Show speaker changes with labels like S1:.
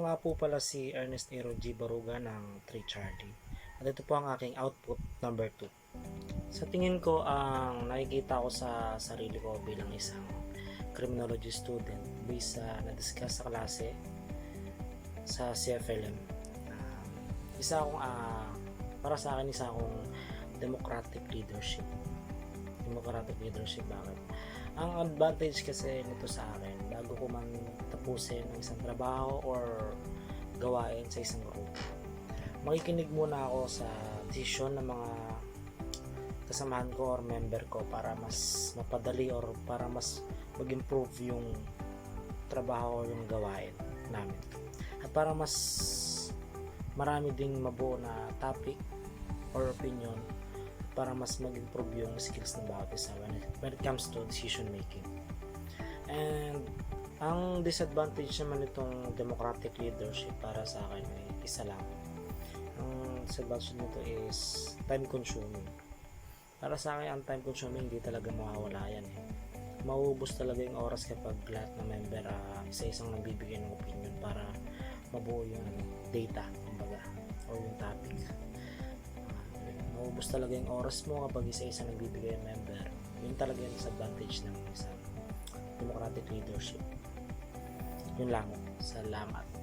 S1: nga po pala si Ernest Aero G. Baruga ng 3 Charlie. At ito po ang aking output number 2. Sa tingin ko, ang nakikita ko sa sarili ko bilang isang criminology student based sa na-discuss sa klase sa CFLM. Isa akong, para sa akin, isa akong democratic leadership. Democratic leadership, bakit? Ang advantage kasi nito sa akin, bago ko man tapusin ang isang trabaho or gawain sa isang group, makikinig muna ako sa desisyon ng mga kasamahan ko or member ko para mas mapadali or para mas mag-improve yung trabaho o yung gawain namin. At para mas marami ding mabuo na topic or opinion para mas mag-improve yung skills ng bawat isa when it comes to decision making. And ang disadvantage naman itong democratic leadership para sa akin ay isa lang. Ang disadvantage nito is time consuming. Para sa akin, ang time consuming hindi talaga mawawala yan eh. Mauubos talaga yung oras kapag lahat ng member isa-isang nagbibigay ng opinion para mabuo yung data, kumbaga, o yung topic. Maubos talaga yung oras mo kapag isa-isang nagbibigay ng member. Yun talaga yung disadvantage ng isang democratic leadership. Yun lang. Salamat.